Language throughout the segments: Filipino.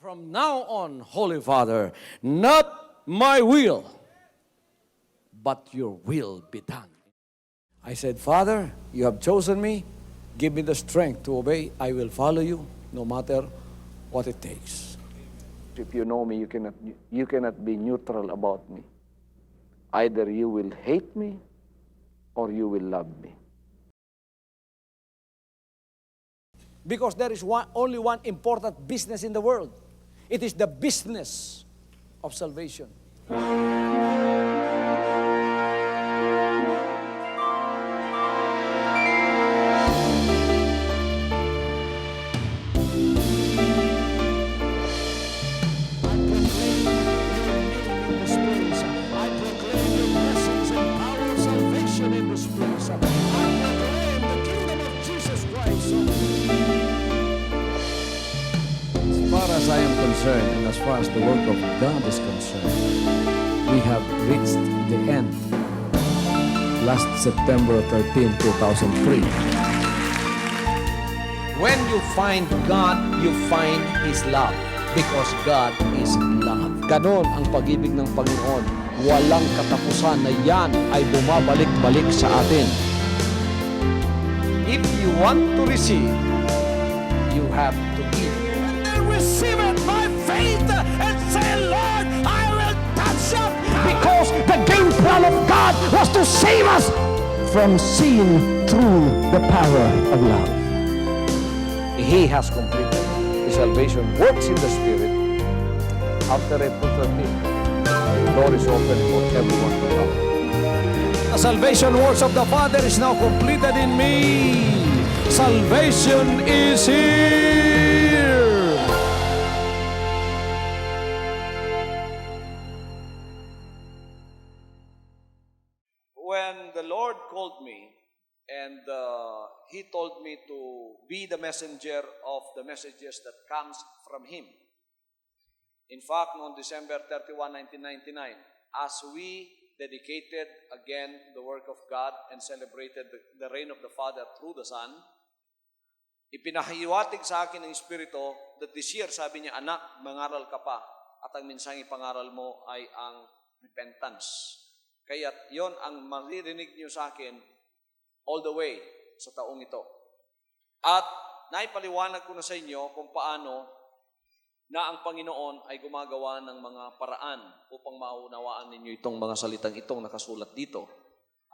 From now on, Holy Father, not my will, but your will be done. I said, Father, you have chosen me. Give me the strength to obey. I will follow you no matter what it takes. If you know me, you cannot be neutral about me. Either you will hate me or you will love me. Because there is only one important business in the world. It is the business of salvation. As I am concerned, and as far as the work of God is concerned, we have reached the end. Last September 13, 2003. When you find God, you find His love. Because God is love. Ganon ang pag-ibig ng Panginoon. Walang katapusan na yan ay bumabalik-balik sa atin. If you want to receive, you have to give. Receive it by faith and say, Lord, I will touch up. Because the game plan of God was to save us from sin through the power of love. He has completed His salvation, works in the Spirit. After April 13, the door is open for everyone to come. The salvation works of the Father is now completed in me. Salvation is here. When the Lord called me and He told me to be the messenger of the messages that comes from Him. In fact, on December 31, 1999, as we dedicated again the work of God and celebrated the reign of the Father through the Son, ipinahiwatig sa akin ng Espiritu that this year, sabi niya, anak, mangaral ka pa at ang minsang ipangaral mo ay ang repentance. Kaya yon ang maririnig niyo sa akin all the way sa taong ito. At naipaliwanag ko na sa inyo kung paano na ang Panginoon ay gumagawa ng mga paraan upang maunawaan ninyo itong mga salitang itong nakasulat dito.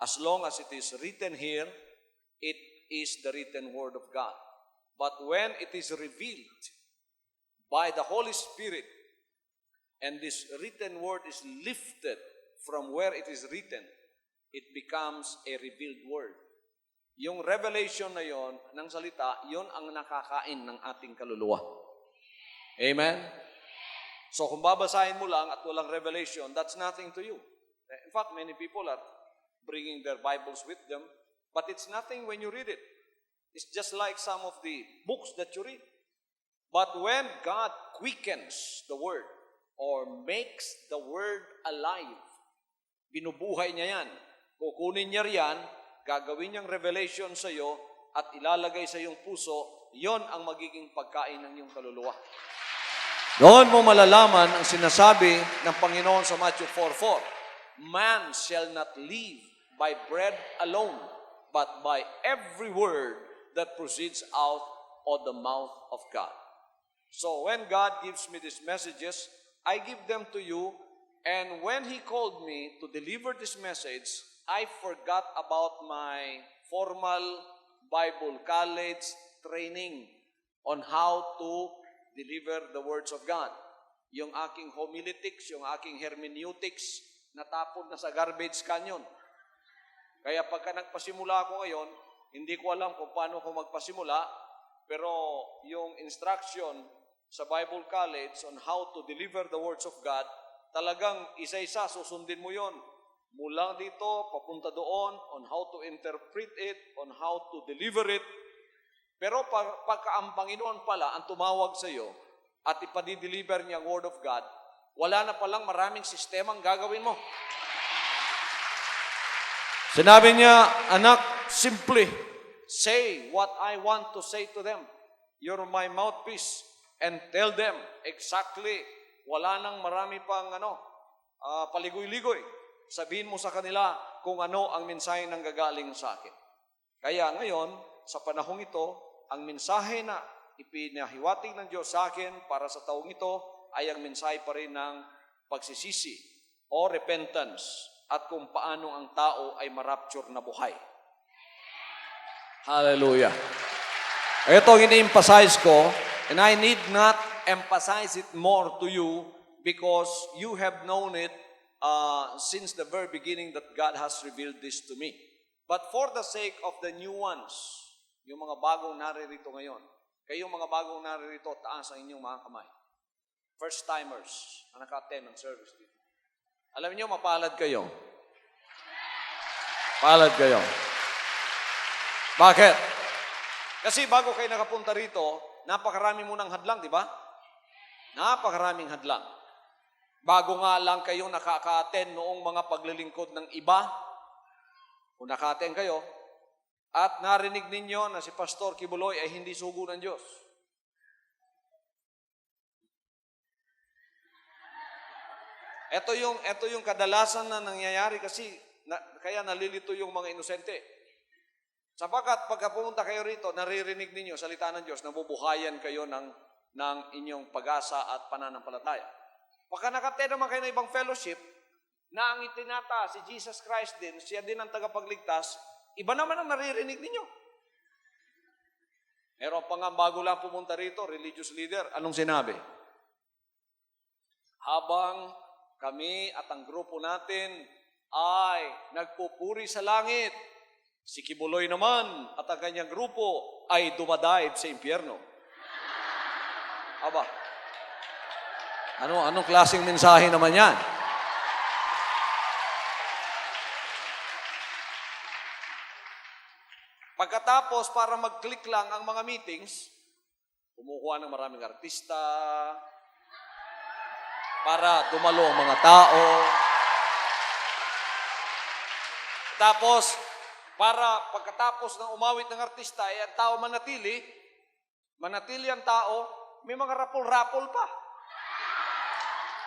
As long as it is written here, it is the written word of God. But when it is revealed by the Holy Spirit and this written word is lifted from where it is written, it becomes a revealed word. Yung revelation na yon ng salita, yon ang nakakain ng ating kaluluwa. Amen? So kung babasahin mo lang at walang revelation, that's nothing to you. In fact, many people are bringing their Bibles with them, but it's nothing when you read it. It's just like some of the books that you read. But when God quickens the word or makes the word alive, binubuhay niya yan. Kukunin niya riyan, gagawin niyang revelation sa iyo at ilalagay sa iyong puso, yon ang magiging pagkain ng iyong kaluluwa. Doon mo malalaman ang sinasabi ng Panginoon sa Matthew 4:4. Man shall not live by bread alone, but by every word that proceeds out of the mouth of God. So when God gives me these messages, I give them to you. And when He called me to deliver this message, I forgot about my formal Bible college training on how to deliver the words of God. Yung aking homiletics, yung aking hermeneutics, natapon na sa garbage canyon. Kaya pagka nagpasimula ako ngayon, hindi ko alam kung paano ko magpasimula, pero yung instruction sa Bible college on how to deliver the words of God, talagang isa-isa, susundin mo yon. Mula dito, papunta doon, on how to interpret it, on how to deliver it. Pero pagka ang Panginoon pala ang tumawag sa iyo at ipadideliver niya ang Word of God, wala na palang maraming sistemang gagawin mo. Sinabi niya, anak, simply say what I want to say to them. You're my mouthpiece. and tell them exactly, wala nang marami pang paligoy-ligoy. Sabihin mo sa kanila kung ano ang mensahe ng gagaling sa akin. Kaya ngayon, sa panahong ito, ang mensahe na ipinahiwatig ng Diyos sa akin para sa taong ito ay ang mensahe pa rin ng pagsisisi o repentance at kung paano ang tao ay marapture na buhay. Hallelujah. Ito ang ini-emphasize ko, and I need not emphasize it more to you because you have known it since the very beginning that God has revealed this to me. But for the sake of the new ones, yung mga bagong naririto ngayon, kayong mga bagong naririto, taas ang inyong mga kamay. First-timers na naka-attend ng service dito. Alam niyo, mapalad kayo. Palad kayo. Bakit? Kasi bago kayo nakapunta rito, napakarami munang hadlang, di ba? Napakaraming hadlang. Bago nga lang kayo nakaka-attend noong mga paglilingkod ng iba, kung naka-attend kayo, at narinig ninyo na si Pastor Kibuloy ay hindi sugo ng Diyos. Ito yung kadalasan na nangyayari kasi kaya nalilito yung mga inosente. Sapagkat pagka pumunta kayo rito, naririnig ninyo salita ng Diyos, nabubuhayan kayo ng inyong pag-asa at pananampalataya. Pagka naka-attend naman kayo ng ibang fellowship, na ang itinata si Jesus Christ din, siya din ang tagapagligtas, iba naman ang naririnig ninyo. Meron pa nga bago lang pumunta rito, religious leader, anong sinabi? Habang kami at ang grupo natin ay nagpupuri sa langit, si Kibuloy naman at ang kanyang grupo ay dumadive sa impyerno. Aba, anong klaseng mensahe naman yan? Pagkatapos, para mag-click lang ang mga meetings, kumukuha ng maraming artista, para dumalo ang mga tao. Tapos, pagkatapos ng umawit ng artista, ang tao manatili ang tao, may mga rapol-rapol pa.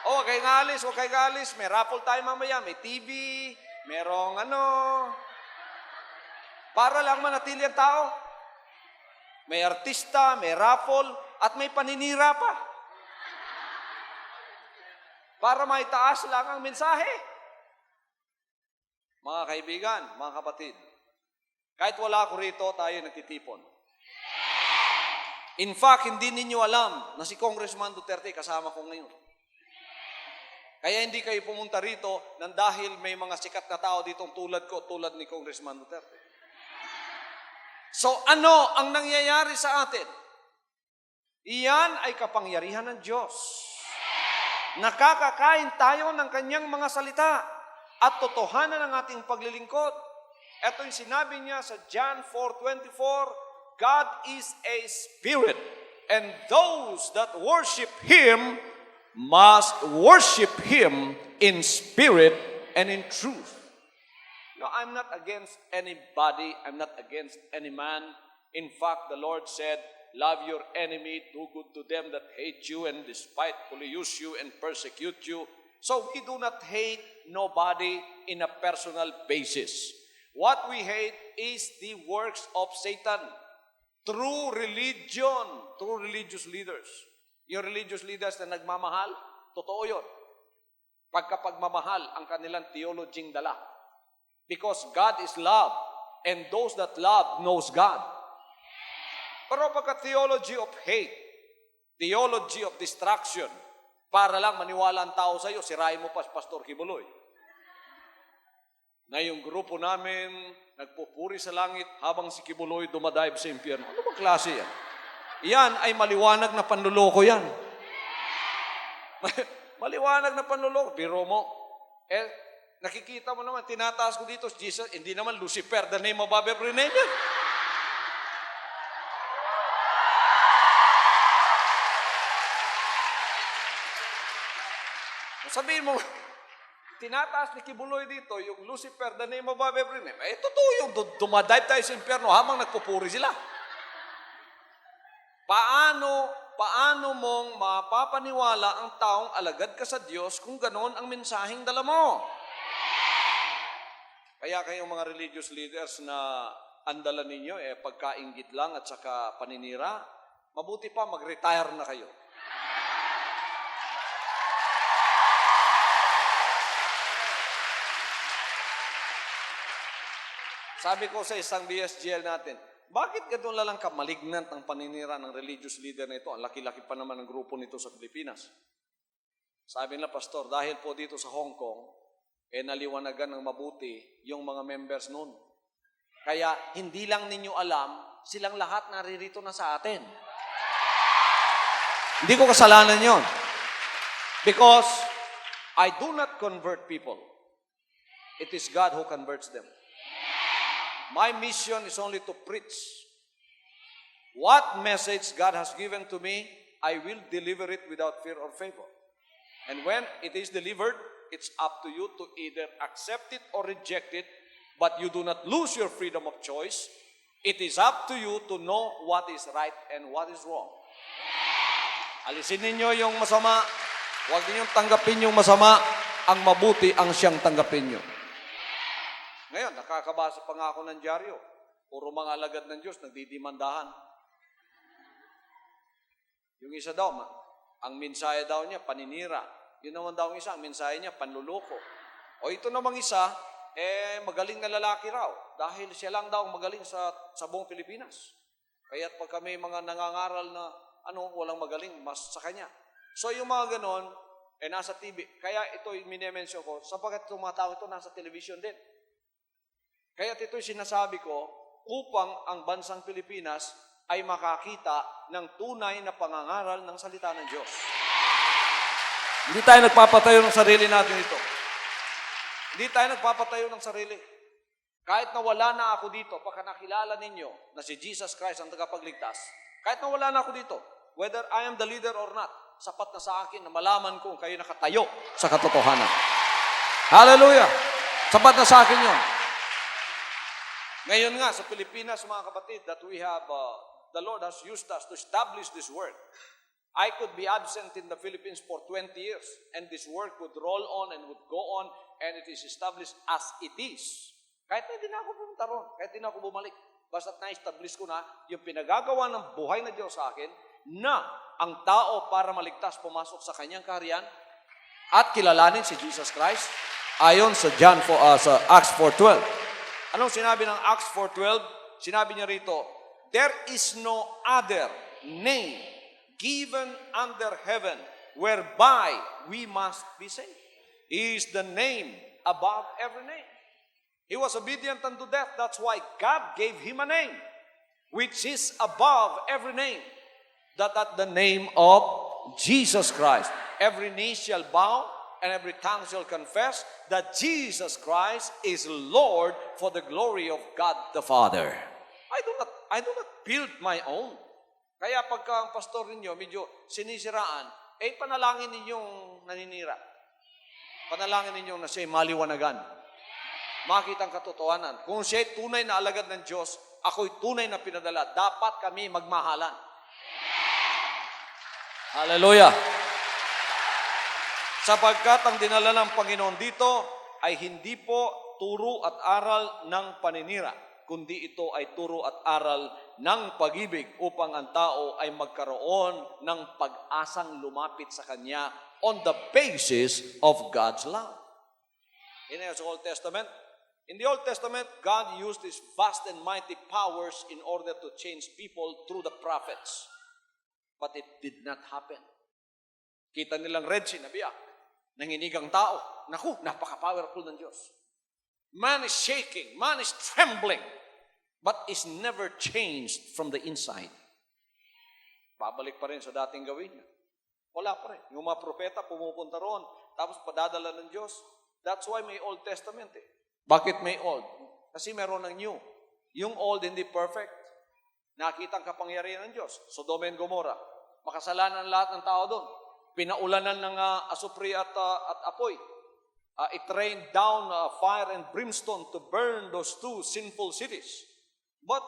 Huwag kayo alis, may rapol tayo mamaya, may TV, merong para lang manatili ang tao. May artista, may raffle, at may paninira pa. Para maitaas lang ang mensahe. Mga kaibigan, mga kapatid, kahit wala ako rito, tayo nagtitipon. In fact, hindi ninyo alam na si Congressman Duterte kasama ko ngayon. Kaya hindi kayo pumunta rito nang dahil may mga sikat na tao ditong tulad ko, tulad ni Congressman Duterte. So ano ang nangyayari sa atin? Iyan ay kapangyarihan ng Diyos. Nakakakain tayo ng kanyang mga salita at totohanan ng ating paglilingkod. Ito yung sinabi niya sa John 4:24, God is a spirit, and those that worship Him must worship Him in spirit and in truth. No, I'm not against anybody. I'm not against any man. In fact, the Lord said, love your enemy, do good to them that hate you and despitefully use you and persecute you. So we do not hate nobody in a personal basis. What we hate is the works of Satan through religion, through religious leaders. Yung religious leaders na nagmamahal, totoo yun. Pagkapagmamahal ang kanilang theology dala. Because God is love, and those that love knows God. Pero pagka theology of hate, theology of destruction, para lang maniwala ang tao sa iyo, sirain mo pa si Pastor Kibuloy. Na yung grupo namin, nagpupuri sa langit habang si Kibuloy dumadive sa impyerno. Ano bang klase yan? Yan ay maliwanag na panluloko yan. Maliwanag na panluloko. Biro mo, nakikita mo naman, tinataas ko dito, Jesus, hindi naman Lucifer, the name above every name yan. Sabihin mo, tinataas ni Kibuloy dito, yung Lucifer, the name above every name. Totoo yung dumadive tayo sa impyerno habang nagpupuri sila. Paano paano mong mapapaniwala ang taong alagad ka sa Diyos kung ganon ang mensaheng dala mo? Kaya kayong mga religious leaders na ang dala ninyo pagkainggit lang at saka paninira, mabuti pa mag-retire na kayo. Sabi ko sa isang BSGL natin, bakit gano'n lang kamalignant ang paninira ng religious leader na ito? Ang laki-laki pa naman ng grupo nito sa Pilipinas. Sabi nila, Pastor, dahil po dito sa Hong Kong, naliwanagan ng mabuti yung mga members noon. Kaya hindi lang ninyo alam, silang lahat naririto na sa atin. Hindi ko kasalanan yon. Because I do not convert people. It is God who converts them. My mission is only to preach. What message God has given to me, I will deliver it without fear or favor. And when it is delivered, it's up to you to either accept it or reject it, but you do not lose your freedom of choice. It is up to you to know what is right and what is wrong. Alisin ninyo yung masama. Huwag ninyong tanggapin yung masama. Ang mabuti ang siyang tanggapin nyo. Ngayon, nakakabasa pa nga ako ng dyaryo. Puro mga alagad ng Diyos, nagdidimandahan. Yung isa daw, ang mensahe daw niya, paninira. Yun naman daw ang isa, ang mensahe niya, panluloko. O ito namang isa, magaling na lalaki raw. Dahil siya lang daw magaling sa buong Pilipinas. Kaya't pag kami mga nangangaral na, walang magaling, mas sa kanya. So yung mga ganon, nasa TV. Kaya ito yung minimension ko, sapagkat itong mga tao ito nasa television din. Kaya ito'y sinasabi ko upang ang bansang Pilipinas ay makakita ng tunay na pangangaral ng salita ng Diyos. Hindi tayo nagpapatayo ng sarili natin ito. Hindi tayo nagpapatayo ng sarili. Kahit na wala na ako dito, pagka nakilala ninyo na si Jesus Christ ang tagapagligtas, kahit na wala na ako dito, whether I am the leader or not, sapat na sa akin na malaman kung kayo nakatayo sa katotohanan. Hallelujah! Sapat na sa akin yun. Ngayon nga, sa Pilipinas, mga kapatid, that we have, the Lord has used us to establish this work. I could be absent in the Philippines for 20 years, and this work would roll on and would go on, and it is established as it is. Kahit na hindi na ako pumunta ron, kahit hindi na ako bumalik, basta't na-establish ko na yung pinagagawa ng buhay na Diyos sa akin, na ang tao para maligtas pumasok sa kanyang kaharian at kilalanin si Jesus Christ, ayon sa sa Acts 4:12. Anong sinabi ng Acts 4:12? Sinabi niya rito, there is no other name given under heaven whereby we must be saved. He is the name above every name. He was obedient unto death. That's why God gave him a name which is above every name. That at the name of Jesus Christ, every knee shall bow and every tongue shall confess that Jesus Christ is Lord for the glory of God the Father. I do not build my own. Kaya pagka ang pastor ninyo medyo sinisiraan, panalangin ninyong naninira. Panalangin ninyong na siya'y maliwanagan. Makita ang katotohanan. Kung siya'y tunay na alagad ng Diyos, ako'y tunay na pinadala. Dapat kami magmahalan. Hallelujah! Sapagkat ang dinala ng Panginoon dito ay hindi po turo at aral ng paninira, kundi ito ay turo at aral ng pag-ibig upang ang tao ay magkaroon ng pag-asang lumapit sa Kanya on the basis of God's love. In the Old Testament, God used His vast and mighty powers in order to change people through the prophets. But it did not happen. Kita nilang Red Sea, nabiyak. Nanginigang tao. Naku, napaka-powerful ng Diyos. Man is shaking, man is trembling, but is never changed from the inside. Babalik pa rin sa dating gawin niya. Wala pa rin. Yung mga propeta pumupunta roon, tapos padadala ng Diyos. That's why may Old Testament eh. Bakit may Old? Kasi meron ng New. Yung Old hindi perfect. Nakita ang kapangyarihan ng Diyos. Sodoma and Gomorrah. Makasalanan lahat ng tao doon. Pinaulanan ng asupri at apoy. It rained down fire and brimstone to burn those two sinful cities. But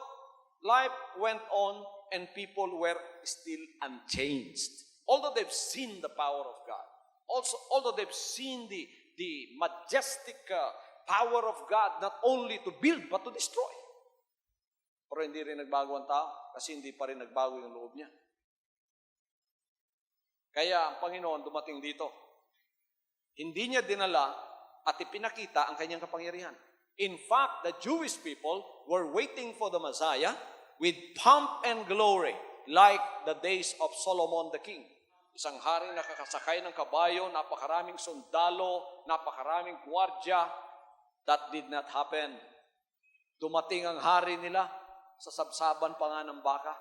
life went on and people were still unchanged. Although they've seen the power of God. Also, although they've seen the majestic power of God, not only to build, but to destroy. Pero hindi rin nagbago ang tao kasi hindi pa rin nagbago yung loob niya. Kaya ang Panginoon dumating dito. Hindi niya dinala at ipinakita ang kanyang kapangyarihan. In fact, the Jewish people were waiting for the Messiah with pomp and glory like the days of Solomon the king. Isang hari na nakakasakay ng kabayo, napakaraming sundalo, napakaraming gwardya. That did not happen. Dumating ang hari nila, sa sabsaban pa nga ng baka.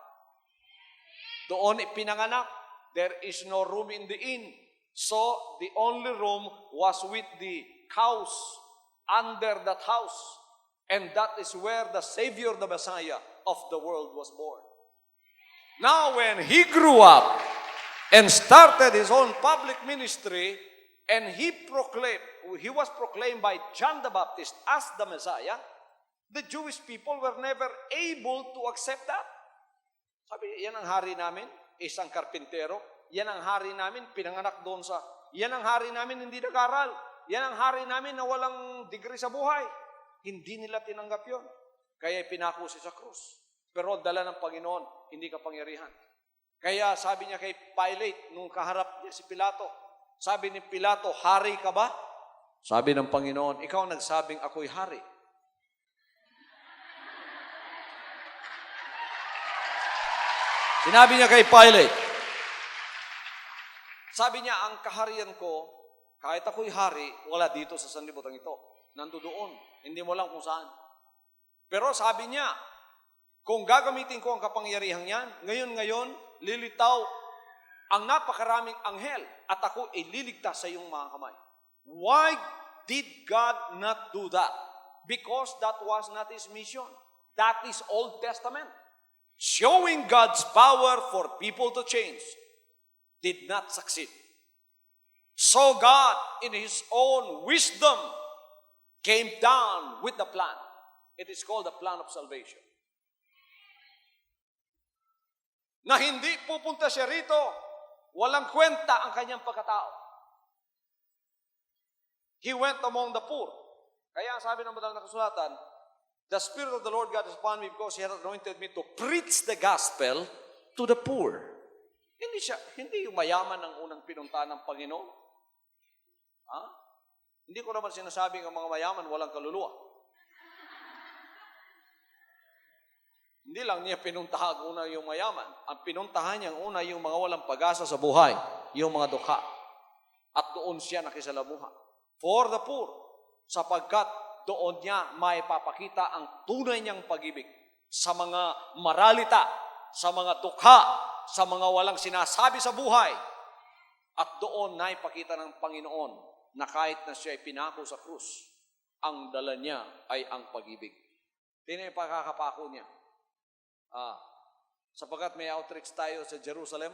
Doon ipinanganak. There is no room in the inn. So, the only room was with the cows under that house. And that is where the Savior, the Messiah of the world was born. Now, when he grew up and started his own public ministry, and he was proclaimed by John the Baptist as the Messiah, the Jewish people were never able to accept that. Sabi, yan ang hari namin, isang karpintero. Yan ang hari namin, pinanganak doon sa... Yan ang hari namin, hindi nag-aral. Yan ang hari namin na walang degree sa buhay. Hindi nila tinanggap yon. Kaya pinako siya sa krus. Pero dala ng Panginoon, hindi kapangyarihan. Kaya sabi niya kay Pilate, nung kaharap niya si Pilato, sabi ni Pilato, hari ka ba? Sabi ng Panginoon, ikaw nagsabing ako'y hari. Sinabi niya kay Pilate, sabi niya, ang kaharian ko, kahit ako'y hari, wala dito sa sanlibutan ito. Nandoon, hindi mo lang kung saan. Pero sabi niya, kung gagamitin ko ang kapangyarihan yan, ngayon, lilitaw ang napakaraming anghel at ako ay liligtas sa iyong mga kamay. Why did God not do that? Because that was not His mission. That is Old Testament. Showing God's power for people to change did not succeed. So God, in His own wisdom, came down with the plan. It is called the plan of salvation. Na hindi pupunta siya rito, walang kwenta ang kanyang pagkatao. He went among the poor. Kaya sabi ng Banal na Kasulatan, the Spirit of the Lord God is upon me because He has anointed me to preach the gospel to the poor. Hindi yung mayaman ang unang pinuntahan ng Panginoon. Ha? Hindi ko naman sinasabing ang mga mayaman walang kaluluwa. Hindi lang niya pinuntahan una yung mayaman. Ang pinuntahan niya una yung mga walang pag-asa sa buhay, yung mga dukha. At doon siya nakisalamuha. For the poor, sapagkat doon niya maipapakita ang tunay niyang pag-ibig sa mga maralita, sa mga dukha, sa mga walang sinasabi sa buhay. At doon naipakita ng Panginoon na kahit na siya ay pinako sa krus, ang dala niya ay ang pag-ibig. Tingnan yung pagkakapako niya. Sapagkat may outreach tayo sa Jerusalem,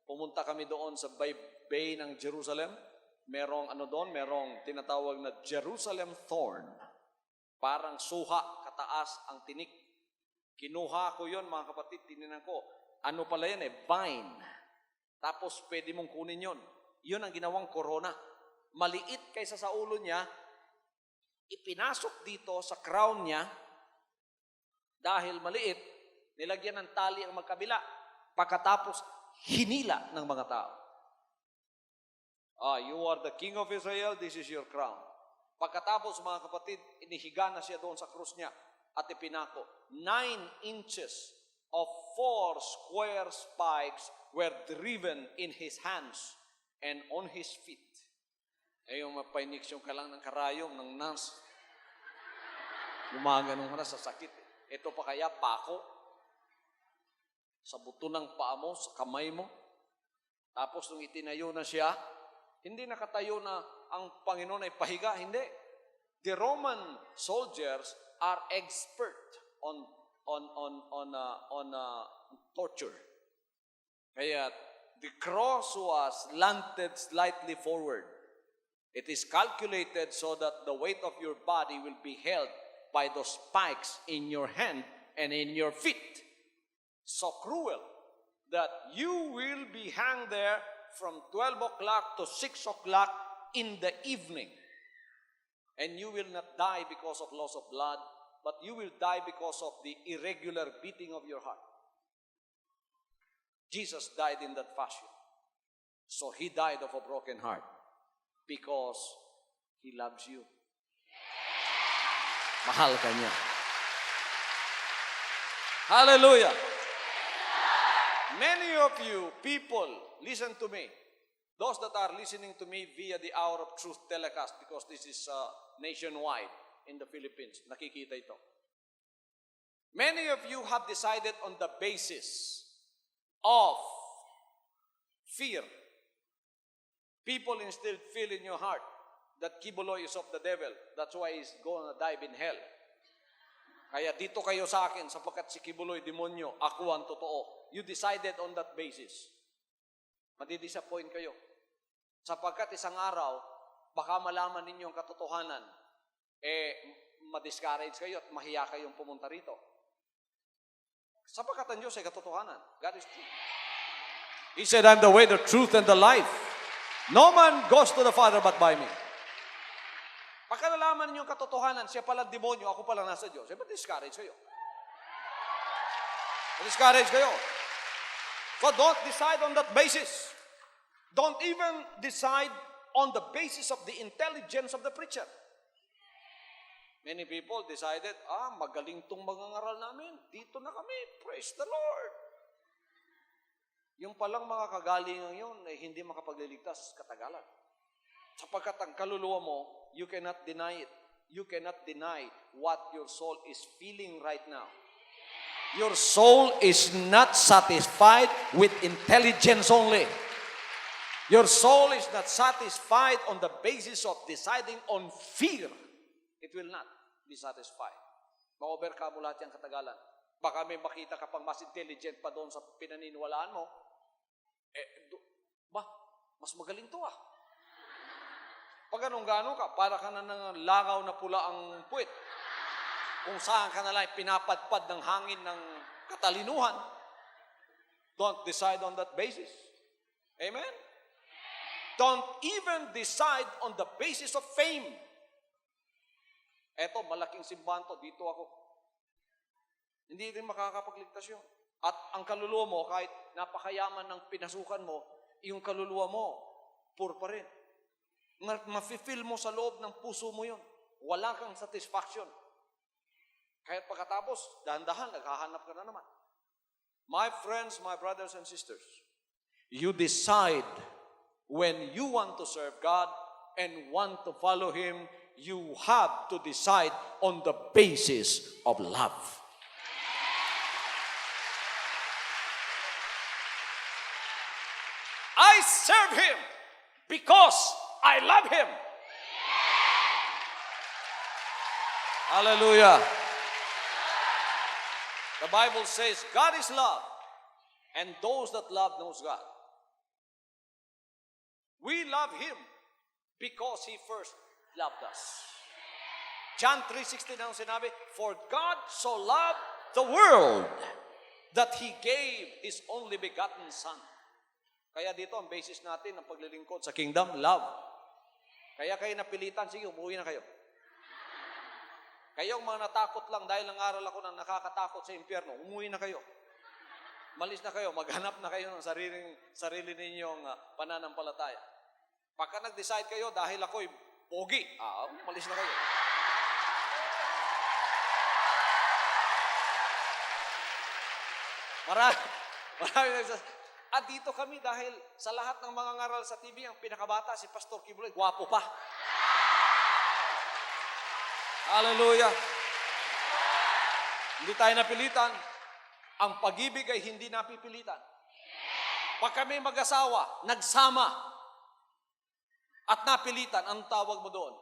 pumunta kami doon sa bay ng Jerusalem. Merong merong tinatawag na Jerusalem thorn. Parang suha, kataas ang tinik. Kinuha ko yon mga kapatid, tininan ko. Ano pala yan vine. Tapos pwede mong kunin yon. Yun ang ginawang corona. Maliit kaysa sa ulo niya, ipinasok dito sa crown niya, dahil maliit, nilagyan ng tali ang magkabila. Pagkatapos, hinila ng mga tao. You are the King of Israel, this is your crown. Pagkatapos, mga kapatid, inihiga na siya doon sa krus niya at ipinako. 9 inches of 4 square spikes were driven in his hands and on his feet. Yung mapainiksyong ka lang ng karayom, ng nurse. Gumaganong ka na sa sakit. Ito pa kaya, pako. Sa buto ng paa mo, sa kamay mo. Tapos nung itinayo na siya, hindi nakatayo na ang Panginoon ay pahiga, hindi. The Roman soldiers are expert on torture. Kaya the cross was slanted slightly forward. It is calculated so that the weight of your body will be held by those spikes in your hand and in your feet. so cruel that you will be hanged there from 12 o'clock to 6 o'clock in the evening. And you will not die because of loss of blood, but you will die because of the irregular beating of your heart. Jesus died in that fashion. So He died of a broken heart because He loves you. Mahal ka niya. Hallelujah. Many of you people, listen to me. Those that are listening to me via the Hour of Truth telecast, because this is nationwide in the Philippines, nakikita ito. Many of you have decided on the basis of fear. People instilled fear in your heart that Kibuloy is of the devil. That's why he's gonna dive in hell. Kaya dito kayo sa akin sapagkat si Kibuloy demonyo, ako ang totoo. You decided on that basis. Madidisappoint kayo. Sapagkat isang araw, baka malaman ninyo ang katotohanan, ma-discourage kayo at mahiya kayong pumunta rito. Sapagkat ang Diyos ay katotohanan. God is true. He said, I'm the way, the truth, and the life. No man goes to the Father but by me. Pagka nalaman ninyo ang katotohanan, siya pala demonyo, ako pala nasa Diyos, ma-discourage kayo. Ma-discourage kayo. So don't decide on that basis. Don't even decide on the basis of the intelligence of the preacher. Many people decided, magaling tong mangangaral namin. Dito na kami. Praise the Lord. Yung palang mga kagalingan yun ay hindi makapagliligtas katagalan. Sapagkat ang kaluluwa mo, you cannot deny it. You cannot deny what your soul is feeling right now. Your soul is not satisfied with intelligence only. Your soul is not satisfied on the basis of deciding on fear. It will not be satisfied. Ma-overcome mo lahat yung katagalan. Baka may makita ka pang mas intelligent pa doon sa pinaniniwalaan mo. Mas magaling to Pag anong-gano ka, para ka na ng langaw na pula ang puwit. Kung saan ka na lang pinapadpad ng hangin ng katalinuhan. Don't decide on that basis. Amen? Don't even decide on the basis of fame. Eto, malaking simbahan to, dito ako. Hindi rin makakapagligtas yun. At ang kaluluwa mo, kahit napakayaman ng pinasukan mo, yung kaluluwa mo, poor pa rin. Ma-feel mo sa loob ng puso mo yun. Wala kang satisfaction. Kaya pagkatapos, dahan-dahan, naghahanap ka na naman. My friends, my brothers and sisters, you decide when you want to serve God and want to follow Him, you have to decide on the basis of love. I serve Him because I love Him. Hallelujah. The Bible says God is love, and those that love knows God. We love Him because He first loved us. John 3:16 ang sinabi, for God so loved the world that He gave His only begotten Son. Kaya dito ang basis natin ng paglilingkod sa kingdom, love. Kaya kayo napilitan, sige, umuwi na kayo. Kayong mga natakot lang dahil nangaral ako ng nakakatakot sa impyerno, umuwi na kayo. Malis na kayo, maghanap na kayo ng sarili ninyong pananampalataya. Pagka nag-decide kayo dahil ako'y pogi, malis na kayo. Marami nagsasabi, dito kami dahil sa lahat ng mga ngaral sa TV, ang pinakabata, si Pastor Kibuloy, gwapo pa. Hallelujah. Hindi tayo napilitan. Ang pag-ibig ay hindi napipilitan. Pag kami mag-asawa, nagsama, at napilitan, anong tawag mo doon?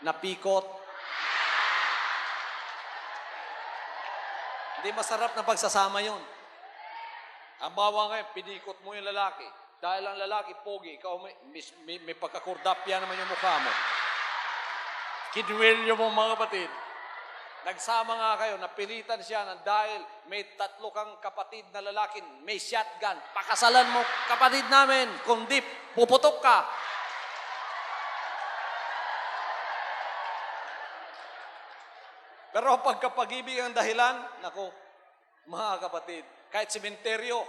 Napikot. Hindi masarap na pagsasama yun. Ang bawa ngayon, pinikot mo yung lalaki. Dahil ang lalaki, pogi, ikaw may pagkakurdapya naman yung mukha mo. Kidwilyo mo mga kapatid. Nagsama nga kayo, napilitan siya na dahil may 3 kang kapatid na lalaki, may shotgun. Pakasalan mo, kapatid namin, kundi puputok ka. Pero pagkapag-ibig ang dahilan, nako, mga kapatid, kahit sementeryo,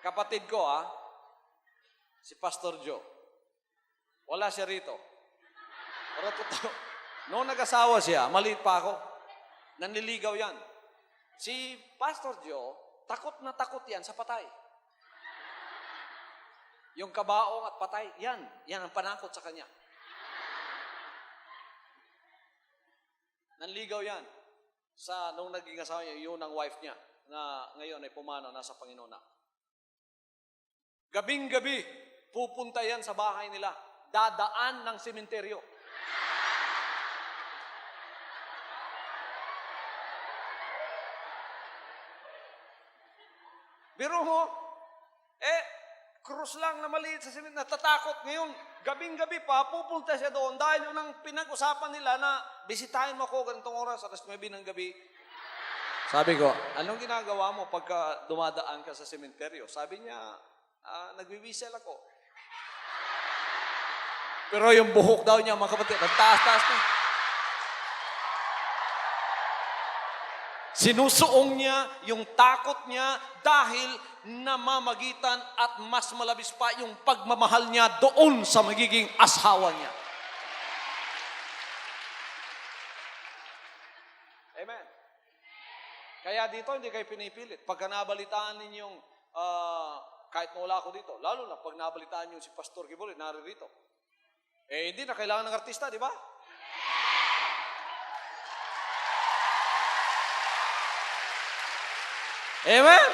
kapatid ko si Pastor Joe, wala siya rito. Pero totoo, noong nag-asawa siya, maliit pa ako, nanliligaw yan. Si Pastor Joe, takot na takot yan sa patay. Yung kabaong at patay, yan ang panakot sa kanya. Nanligaw yan sa nung naging asawa niya, yun ang wife niya, na ngayon ay pumanaw, nasa Panginoon na. Gabing-gabi, pupunta yan sa bahay nila, dadaan ng sementeryo. Biro mo, krus lang na maliit sa sementeryo, natatakot ngayon, gabing-gabi pa, pupunta siya doon dahil yun ang pinag-usapan nila na bisitahin mo ako ganitong oras, alas 9 ng gabi. Sabi ko, anong ginagawa mo pagka dumadaan ka sa sementeryo? Sabi niya, nagwiwisel ako. Pero yung buhok daw niya, mga kapatid, nagtaas-taas na. Sinusuong niya yung takot niya dahil namamagitan at mas malabis pa yung pagmamahal niya doon sa magiging asawa niya. Amen. Kaya dito hindi kayo pinipilit. Pagka nabalitaan ninyong kahit wala ako dito, lalo na pag nabalitaan niyo si Pastor Kibol, naririto. Hindi na kailangan ng artista, di ba? Amen?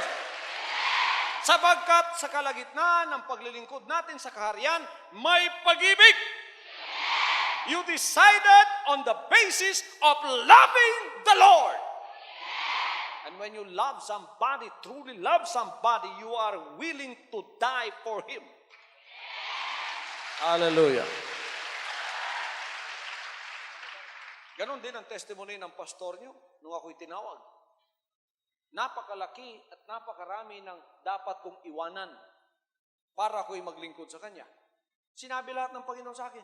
Sapagkat sa kalagitnaan ng paglilingkod natin sa kaharian, may pag-ibig. You decided on the basis of loving the Lord. And when you love somebody, truly love somebody, you are willing to die for him. Hallelujah. Ganon din ang testimony ng pastor nyo nung ako'y tinawag. Napakalaki at napakarami ng dapat kong iwanan para ako'y maglingkod sa Kanya. Sinabi lahat ng Panginoon sa akin.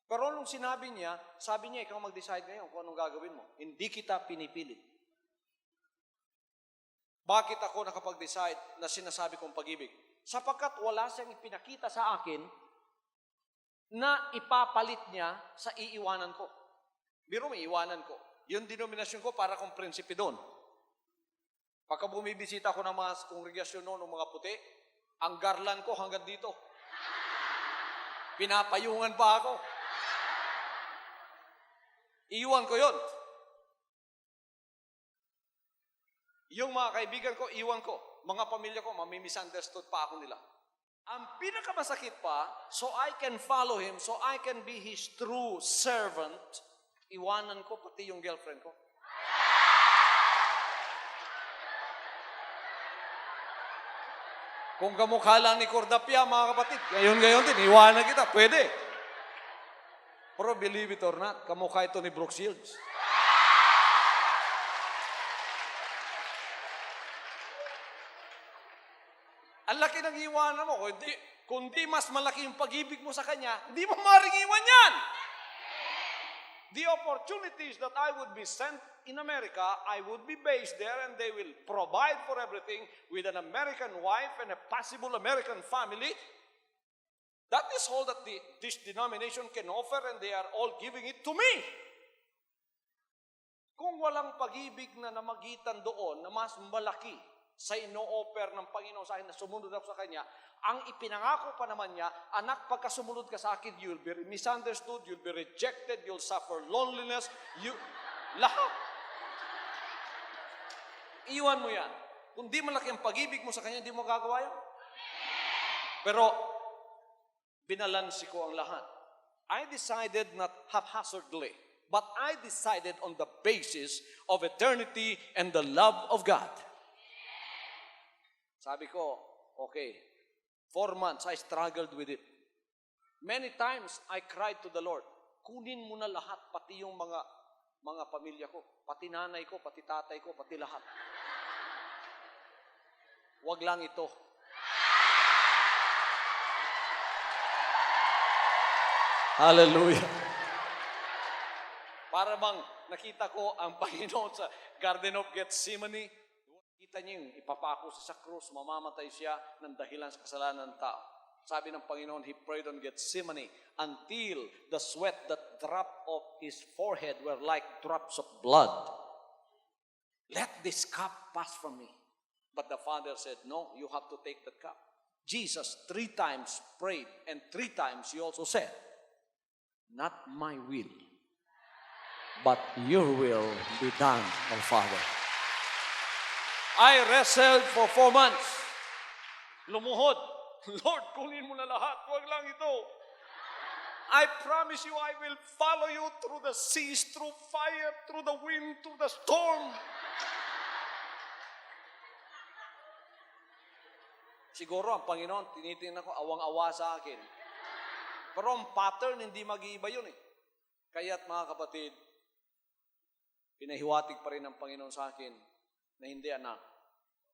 Pero nung sinabi niya, sabi niya, ikaw mag-decide ngayon kung anong gagawin mo. Hindi kita pinipilit. Bakit ako nakapag-decide na sinasabi kong pag-ibig? Sapagkat wala siyang ipinakita sa akin na ipapalit niya sa iiwanan ko. Biro may iwanan ko. Yung denominasyon ko para kong prinsipe doon. Pagka bumibisita ko ng mga kongregasyon noon, ng mga puti, ang garland ko hanggang dito. Pinapayungan pa ako. Iwan ko yon. Yung mga kaibigan ko, iwan ko. Mga pamilya ko, mamimisunderstood pa ako nila. Ang pinakamasakit pa, so I can follow him, so I can be his true servant, iwanan ko pati yung girlfriend ko. Kung kamukha lang ni Cordapia, mga kapatid, gayon din, iwanan kita, pwede. Pero believe it or not, kamukha ito ni Brooke Shields. Ang laki ng iwanan mo, kundi mas malaki yung pag-ibig mo sa Kanya, hindi mo maring iwan yan. The opportunities that I would be sent in America, I would be based there and they will provide for everything with an American wife and a possible American family. That is all that this denomination can offer and they are all giving it to me. Kung walang pag-ibig na namagitan doon na mas malaki sa ino-offer ng Panginoon sa akin na sumunod ako sa Kanya, ang ipinangako pa naman niya, anak, pagka sumunod ka sa akin, you'll be misunderstood, you'll be rejected, you'll suffer loneliness, lahat. Iwan mo yan. Kung di malaki ang pag-ibig mo sa Kanya, hindi mo gagawa yan. Pero, binalansi ko ang lahat. I decided not haphazardly, but I decided on the basis of eternity and the love of God. Sabi ko, okay, 4 months I struggled with it. Many times I cried to the Lord. kunin mo na lahat, pati yung mga pamilya ko, pati nanay ko, pati tatay ko, pati lahat. Wag lang ito. Hallelujah. Para bang nakita ko ang Panginoon sa Garden of Gethsemane, kita niyo yung ipapako sa krus, mamamatay siya ng dahilan sa kasalanan ng tao. Sabi ng Panginoon, He prayed on Gethsemane until the sweat that dropped off His forehead were like drops of blood. Let this cup pass from me. But the Father said, no, you have to take the cup. Jesus 3 times prayed, and 3 times He also said, not my will, but your will be done, O Father. I wrestled for 4 months. Lumuhod. Lord, kunin mo na lahat. Huwag lang ito. I promise you, I will follow you through the seas, through fire, through the wind, through the storm. Siguro ang Panginoon, tinitingnan ko, awang-awa sa akin. Pero ang pattern, hindi mag-iiba yun eh. Kaya't mga kapatid, pinahiwatig pa rin ng Panginoon sa akin na hindi, anak,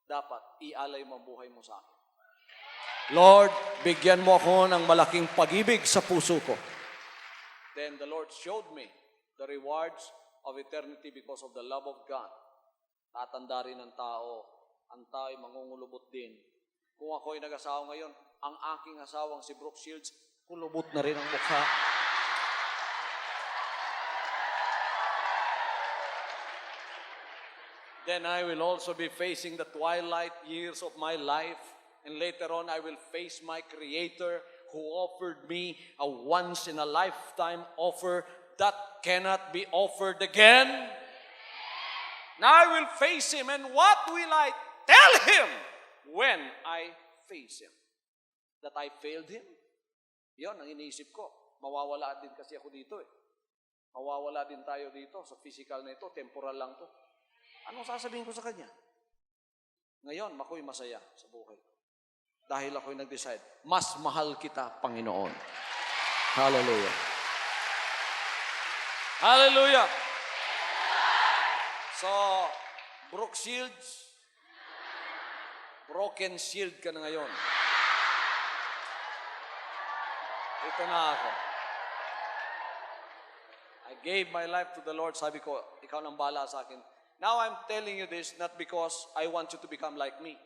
dapat ialay mo ang buhay mo sa akin. Lord, bigyan mo ako ng malaking pag-ibig sa puso ko. Then the Lord showed me the rewards of eternity because of the love of God. Tatanda rin ng tao, ang tao'y mangungulubot din. Kung ako'y nag-asawa ngayon, ang aking asawang si Brooke Shields, kulubot na rin ang mukha. Then I will also be facing the twilight years of my life. And later on, I will face my Creator who offered me a once-in-a-lifetime offer that cannot be offered again. Now I will face Him, and what will I tell Him when I face Him? That I failed Him? Yon ang iniisip ko. Mawawala din kasi ako dito eh. Mawawala din tayo dito sa physical na ito. Temporal lang to. Anong sasabihin ko sa Kanya? Ngayon, ako'y masaya sa buhay. Dahil ako'y nag-decide, mas mahal kita, Panginoon. Hallelujah. Hallelujah. So, Brooke Shields, broken shield ka na ngayon. Ito na ako. I gave my life to the Lord. Sabi ko, ikaw nang bahala sa akin. Now I'm telling you this not because I want you to become like me.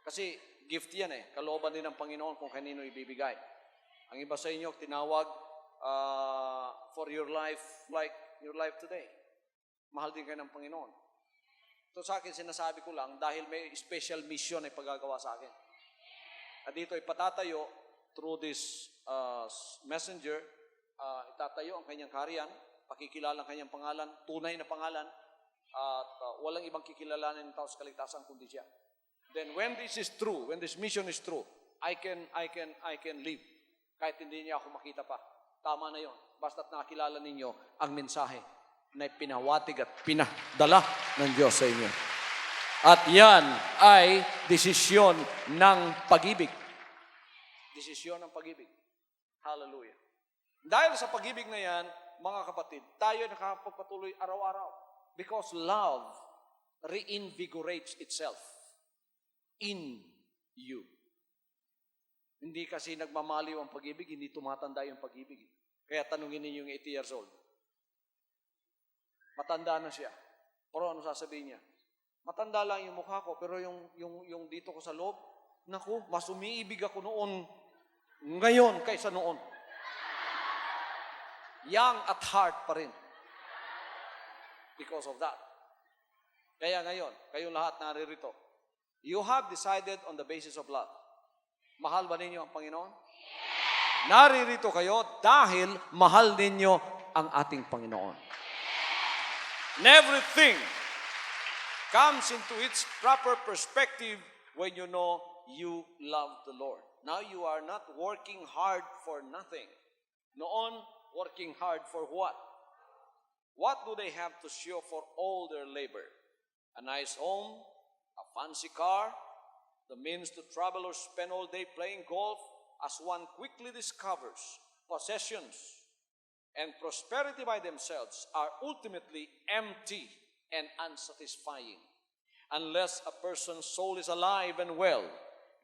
Kasi gift yan eh. Kalooban din ng Panginoon kung kanino ibibigay. Ang iba sa inyo, tinawag for your life like your life today. Mahal din kayo ng Panginoon. Ito sa akin, sinasabi ko lang dahil may special mission ay pagagawa sa akin. At dito ipatatayo through this messenger, itatayo ang kanyang kaharian, pakikilala ang kanyang pangalan, tunay na pangalan, at walang ibang kikilalanin ng tao sa kaligtasan kundi siya. Then when this is true, when this mission is true, I can live. Kahit hindi niya ako makita pa. Tama na yon. Basta't nakilala ninyo ang mensahe na pinawatig at pinadala ng Diyos sa inyo. At yan ay desisyon ng pag-ibig. Desisyon ng pag-ibig. Hallelujah. Dahil sa pag-ibig na yan, mga kapatid, tayo nakapagpatuloy araw-araw. Because love reinvigorates itself in you. Hindi kasi nagmamaliw ang pag-ibig, hindi tumatanda yung pag-ibig. Kaya tanungin ninyo yung 80 years old. Matanda na siya. Pero ano sasabihin niya? Matanda lang yung mukha ko, pero yung dito ko sa loob, naku, mas umiibig ako noon, ngayon kaysa noon. Young at heart pa rin. Because of that. Kaya ngayon, kayong lahat naririto, you have decided on the basis of love. Mahal ba ninyo ang Panginoon? Yes. Naririto kayo dahil mahal ninyo ang ating Panginoon. And everything comes into its proper perspective when you know you love the Lord. Now you are not working hard for nothing. Noon, working hard for what? What do they have to show for all their labor? A nice home, a fancy car, the means to travel or spend all day playing golf, as one quickly discovers possessions, and prosperity by themselves are ultimately empty and unsatisfying. Unless a person's soul is alive and well,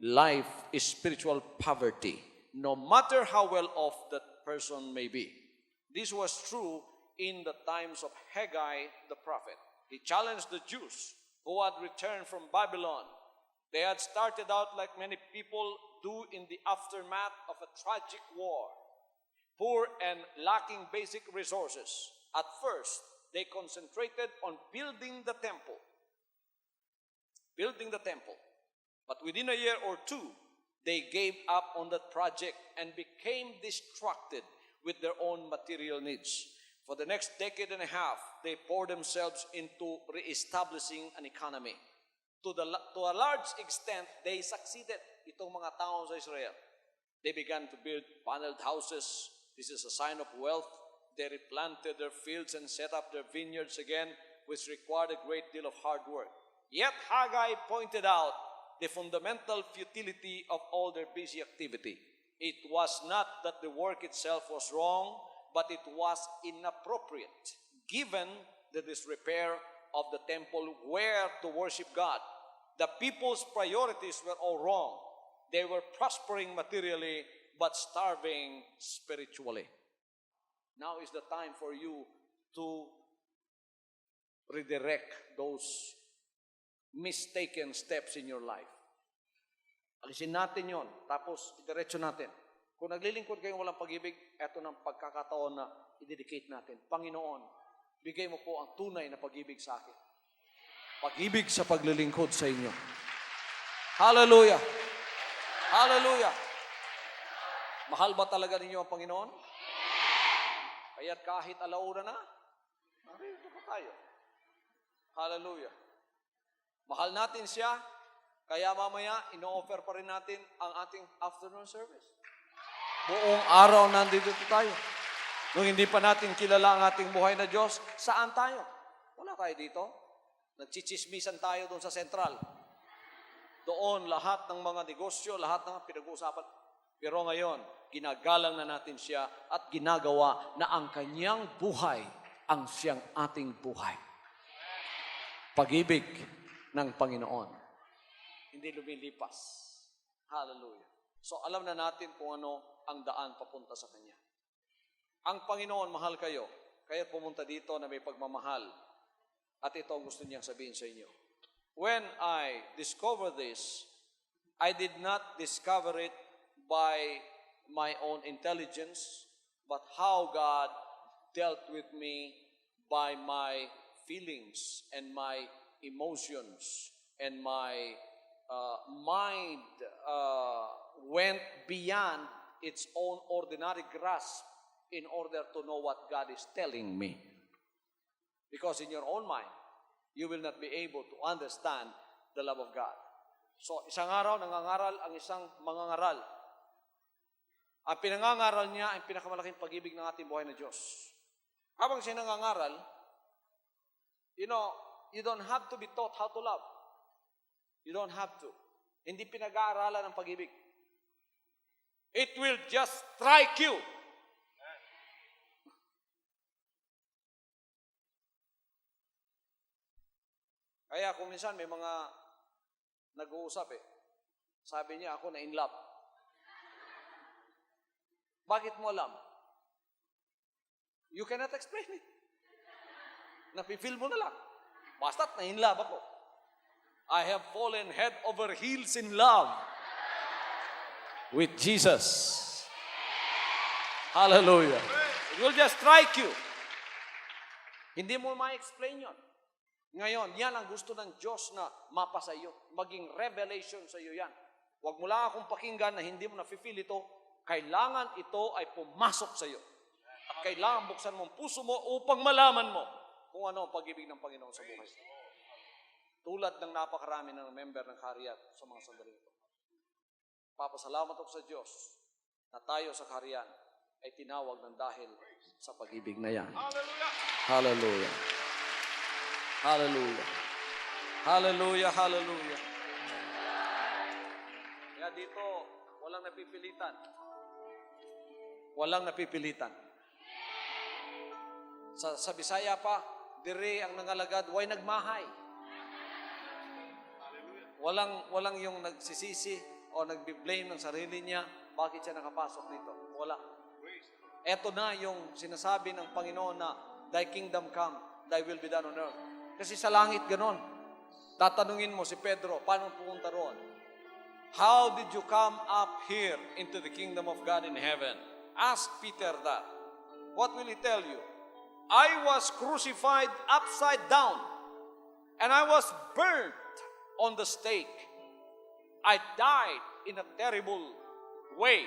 life is spiritual poverty, no matter how well off that person may be. This was true in the times of Haggai the prophet. He challenged the Jews who had returned from Babylon. They had started out like many people do in the aftermath of a tragic war, poor and lacking basic resources. At first, they concentrated on building the temple. But within a year or two, they gave up on that project and became distracted with their own material needs. For the next decade and a half, they poured themselves into reestablishing an economy. To a large extent, they succeeded, itong mga tao sa Israel. They began to build paneled houses. This is a sign of wealth. They replanted their fields and set up their vineyards again, which required a great deal of hard work. Yet Haggai pointed out the fundamental futility of all their busy activity. It was not that the work itself was wrong, but it was inappropriate, given the disrepair of the temple where to worship God. The people's priorities were all wrong. They were prospering materially, but starving spiritually. Now is the time for you to redirect those mistaken steps in your life. Alisin natin yon, tapos idiretso natin. Kung naglilingkod kayong walang pag-ibig, eto ng pagkakataon na i-dedicate natin. Panginoon, bigay mo po ang tunay na pag-ibig sa akin. Pag-ibig sa paglilingkod sa inyo. Hallelujah! Hallelujah! Mahal ba talaga ninyo ang Panginoon? Kaya't kahit alauna na, narito pa tayo. Hallelujah! Mahal natin siya, kaya mamaya ino-offer pa rin natin ang ating afternoon service. Buong araw nandito tayo. Nung hindi pa natin kilala ang ating buhay na Diyos, saan tayo? Wala tayo dito. Nagchichismisan tayo doon sa sentral. Doon lahat ng mga negosyo, lahat ng pinag-uusapan. Pero ngayon, ginagalang na natin siya at ginagawa na ang kanyang buhay ang siyang ating buhay. Pag-ibig ng Panginoon. Hindi lumilipas. Hallelujah. So alam na natin kung ano ang daan papunta sa Kanya. Ang Panginoon, mahal kayo. Kaya pumunta dito na may pagmamahal. At ito ang gusto niyang sabihin sa inyo. When I discovered this, I did not discover it by my own intelligence, but how God dealt with me by my feelings and my emotions, and my mind went beyond its own ordinary grasp in order to know what God is telling me. Because in your own mind, you will not be able to understand the love of God. So, isang araw, nangangaral ang isang mangangaral. Ang pinangangaral niya ay pinakamalaking pag-ibig ng ating buhay na Diyos. Habang siya nangangaral, you don't have to be taught how to love. You don't have to. Hindi pinag-aaralan ng pag-ibig. It will just strike you. Kaya kung minsan may mga nag-uusap sabi niya, ako na in love. Bakit mo alam? You cannot explain it. Napifeel mo na lang. Basta't na in love ako. I have fallen head over heels in love with Jesus. Hallelujah. It will just strike you. Hindi mo ma-explain yon. Ngayon, yan ang gusto ng Diyos na mapasa iyo. Maging revelation sa iyo yan. Huwag mo lang akong pakinggan na hindi mo na-feel ito. Kailangan ito ay pumasok sa iyo. At kailangan buksan mo ang puso mo upang malaman mo kung ano ang pag-ibig ng Panginoon sa buhay. Tulad ng napakarami ng member ng Kaharian sa mga sandali ito. Papasalamat ako sa Diyos na tayo sa Kaharian ay tinawag ng dahil sa pag-ibig na yan. Hallelujah! Hallelujah! Hallelujah! Hallelujah! Kaya dito, walang napipilitan. Walang napipilitan. Sa Bisaya pa, dire ang nangalagad, way nagmahay. Walang yung nagsisisi o nagbi-blame ng sarili niya, bakit siya nakapasok dito. Wala. Ito na yung sinasabi ng Panginoon na, Thy kingdom come, Thy will be done on earth. Kasi sa langit ganon. Tatanungin mo si Pedro, paano pumunta roon? How did you come up here into the kingdom of God in heaven? Ask Peter that. What will he tell you? I was crucified upside down, and I was burnt on the stake. I died in a terrible way,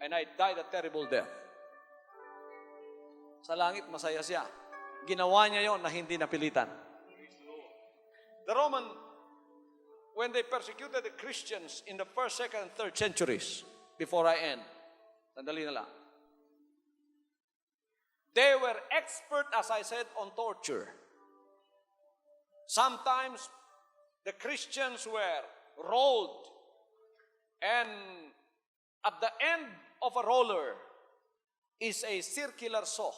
and I died a terrible death. Sa langit, masaya siya. Ginawa niya yon na hindi napilitan. The Roman, when they persecuted the Christians in the 1st, 2nd, and 3rd centuries, before I end, sandali na lang. They were expert, as I said, on torture. Sometimes, the Christians were rolled, and at the end of a roller is a circular saw.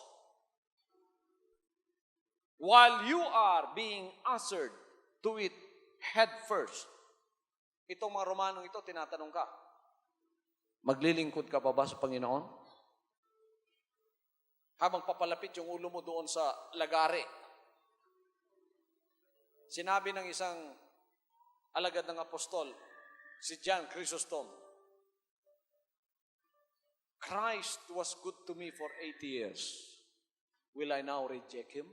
While you are being ushered to it head first. Itong mga Romanong ito, tinatanong ka, maglilingkod ka pa ba sa Panginoon? Habang papalapit yung ulo mo doon sa lagari. Sinabi ng isang alagad ng apostol, si John Chrysostom, Christ was good to me for 80 years. Will I now reject Him?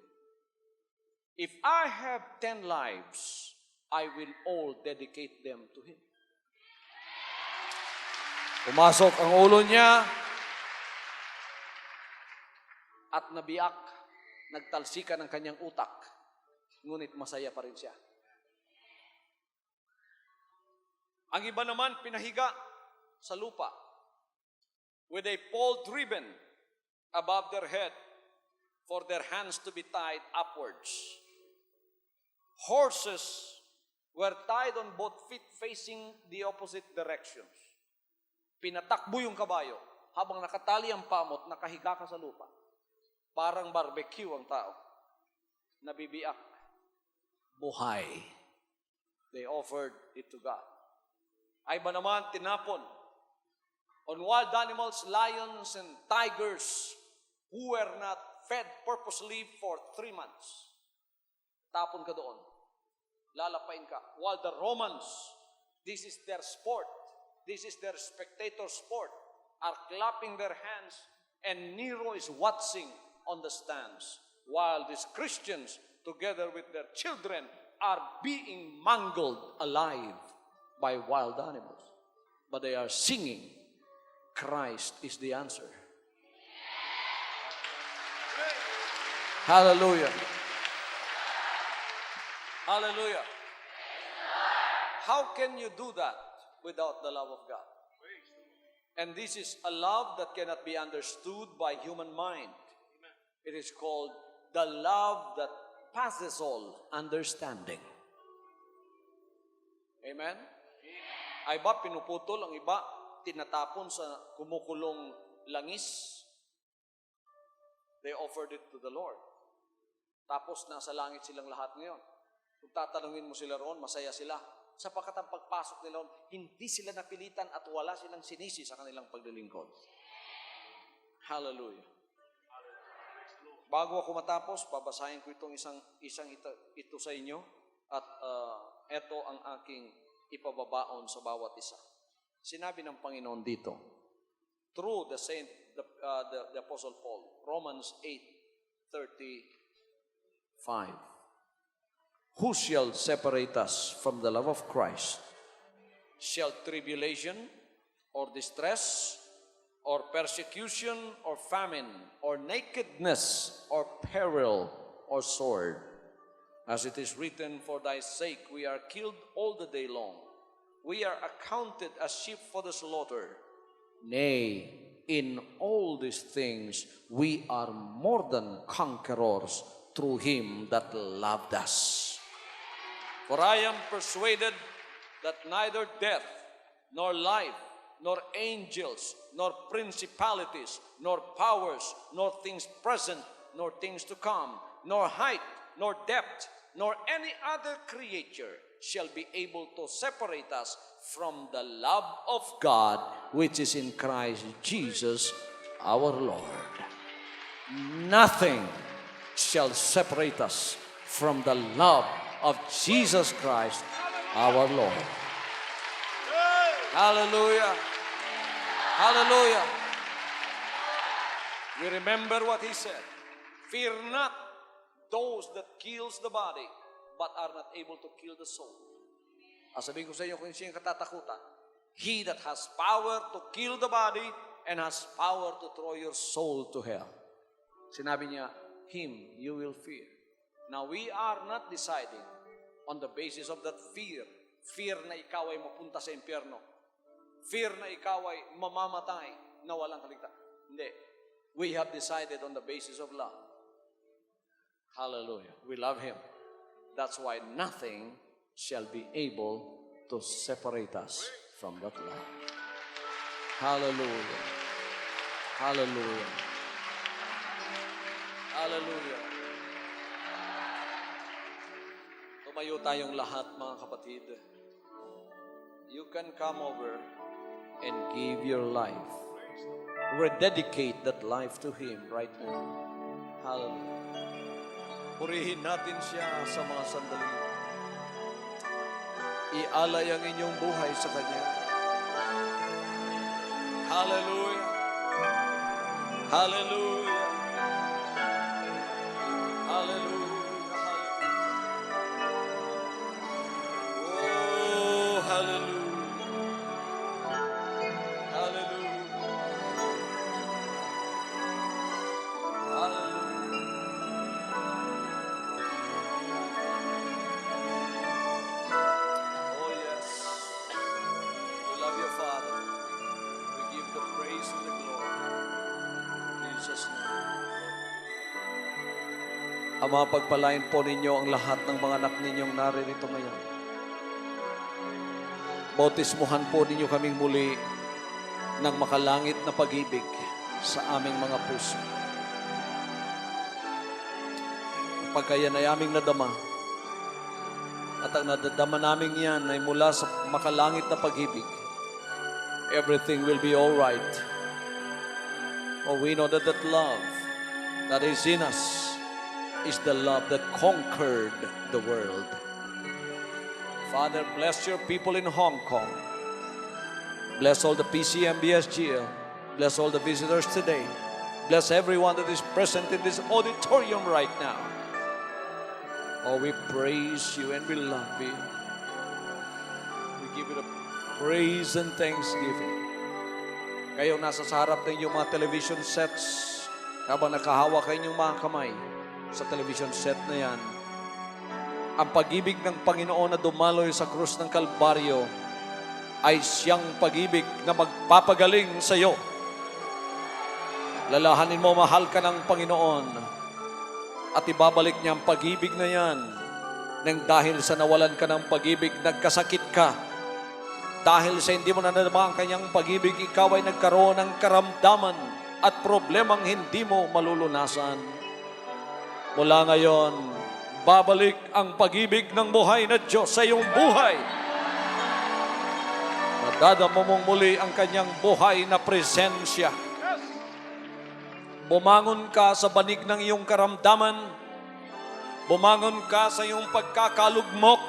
If I have 10 lives, I will all dedicate them to Him. Pumasok ang ulo niya at nabiyak, nagtalsikan ang kanyang utak, ngunit masaya pa rin siya. Ang iba naman pinahiga sa lupa with a pole driven above their head for their hands to be tied upwards. Horses were tied on both feet facing the opposite directions. Pinatakbo yung kabayo habang nakatali ang pamot, nakahiga ka sa lupa. Parang barbecue ang tao. Nabibiak. Buhay. They offered it to God. Ay ba naman tinapon on wild animals, lions and tigers who were not fed purposely for 3 months. Tapon ka doon. Lalapain ka. While the Romans, this is their sport, this is their spectator sport, are clapping their hands, and Nero is watching on the stands, while these Christians, together with their children, are being mangled alive by wild animals. But they are singing, Christ is the answer. Hallelujah. Hallelujah. How can you do that without the love of God? And this is a love that cannot be understood by human mind. It is called the love that passes all understanding. Amen? Ay ba pinuputol, ang iba tinatapon sa kumukulong langis? They offered it to the Lord. Tapos nasa langit silang lahat ngayon. Kung tatanungin mo sila roon, masaya sila. Sapagkat ang pagpasok nila roon, hindi sila napilitan at wala silang sinisi sa kanilang paglilingkod. Hallelujah. Bago ako matapos, babasahin ko itong isang ito sa inyo at ito ang aking ipababaon sa bawat isa. Sinabi ng Panginoon dito, through the Apostle Paul, Romans 8:35. Who shall separate us from the love of Christ? Shall tribulation, or distress, or persecution, or famine, or nakedness, or peril, or sword? As it is written, for thy sake we are killed all the day long. We are accounted as sheep for the slaughter. Nay, in all these things we are more than conquerors through Him that loved us. For I am persuaded that neither death, nor life, nor angels, nor principalities, nor powers, nor things present, nor things to come, nor height, nor depth, nor any other creature shall be able to separate us from the love of God which is in Christ Jesus our Lord. Nothing shall separate us from the love of Jesus Christ our Lord. Hallelujah. Hallelujah. We remember what he said. Fear not those that kills the body, but are not able to kill the soul. Sabihin ko sa inyo kung siyang katatakutan, he that has power to kill the body and has power to throw your soul to hell. Sinabi niya, him you will fear. Now we are not deciding on the basis of that fear. Fear na ikaw ay mapunta sa impyerno. Fear na ikaw ay mamamatay na walang kaligtasan. Hindi. We have decided on the basis of love. Hallelujah. We love him. That's why nothing shall be able to separate us from that love. Hallelujah. Hallelujah. Hallelujah. Tumayo tayong lahat, mga kapatid. You can come over and give your life. Rededicate that life to him right now. Hallelujah. Purihin natin siya sa mga sandali. Ialay ang inyong buhay sa Kanya. Hallelujah. Hallelujah. Hallelujah. Oh, hallelujah. Hallelujah. Hallelujah. Ama, pagpalain po ninyo ang lahat ng mga anak ninyong naririto ngayon. Bautismuhan po ninyo kaming muli ng makalangit na pag-ibig sa aming mga puso. Pagkayan ay aming nadama at ang nadadama namin yan ay mula sa makalangit na pag-ibig. Everything will be all right. For we know that love that is in us is the love that conquered the world. Father, bless your people in Hong Kong. Bless all the PCMBSGL. Bless all the visitors today. Bless everyone that is present in this auditorium right now. Oh, we praise you and we love you. We give you the praise and thanksgiving. Kayo nasa sa harap ng inyong mga television sets, habang nakahawak kayo inyong mga kamay sa television set na yan, ang pag-ibig ng Panginoon na dumaloy sa krus ng Kalbaryo ay siyang pag-ibig na magpapagaling sa iyo. Lalahanin mo, mahal ka ng Panginoon at ibabalik niya ang pag-ibig na yan nang dahil sa nawalan ka ng pag-ibig, nagkasakit ka. Dahil sa hindi mo nadama ang kanyang pag-ibig, ikaw ay nagkaroon ng karamdaman at problemang hindi mo malulunasan. Mula ngayon, babalik ang pag-ibig ng buhay na Diyos sa iyong buhay. Madadama mong muli ang kanyang buhay na presensya. Bumangon ka sa banig ng iyong karamdaman. Bumangon ka sa iyong pagkakalugmok.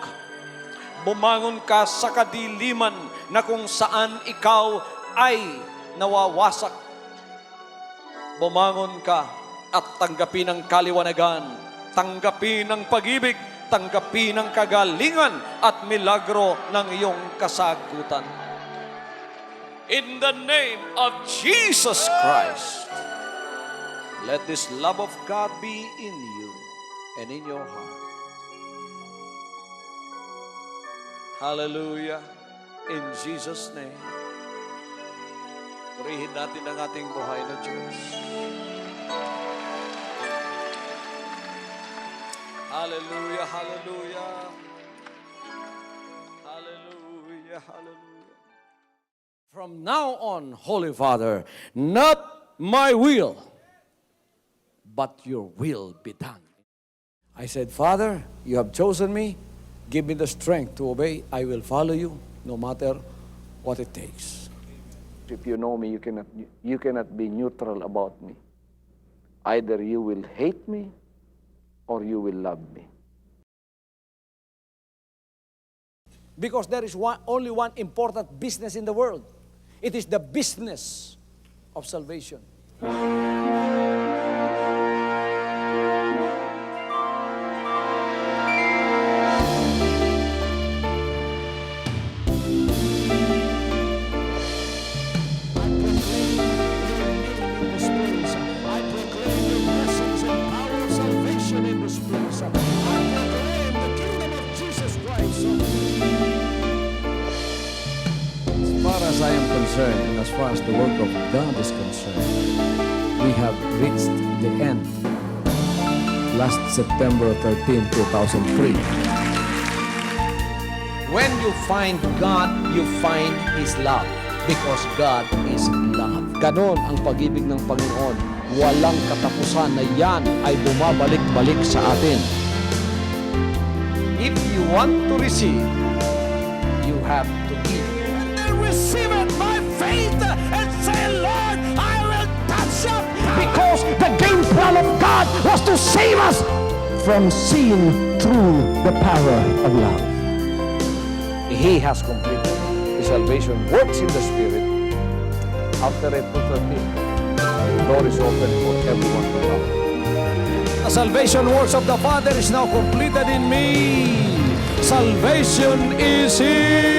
Bumangon ka sa kadiliman na kung saan ikaw ay nawawasak. Bumangon ka at tanggapin ang kaliwanagan, tanggapin ang pag-ibig, tanggapin ang kagalingan at milagro ng iyong kasagutan. In the name of Jesus Christ, let this love of God be in you and in your heart. Hallelujah. In Jesus' name. Purihin natin ang ating buhay na Diyos. Hallelujah, hallelujah. Hallelujah, hallelujah. From now on, Holy Father, not my will, but your will be done. I said, Father, you have chosen me. Give me the strength to obey. I will follow you no matter what it takes. If you know me, you cannot be neutral about me. Either you will hate me or you will love me. Because there is only one important business in the world. It is the business of salvation. As far as I am concerned, and as far as the work of God is concerned, we have reached the end. Last September 13, 2003. When you find God, you find His love. Because God is love. Ganon ang pag-ibig ng Panginoon. Walang katapusan na yan ay bumabalik-balik sa atin. If you want to receive, you have to give. Receive it by faith and say, Lord, I will touch up. Because the game plan of God was to save us from sin through the power of love. He has completed. His salvation works in the Spirit. After April 13th, the door is open for everyone to come. The salvation works of the Father is now completed in me. Salvation is here.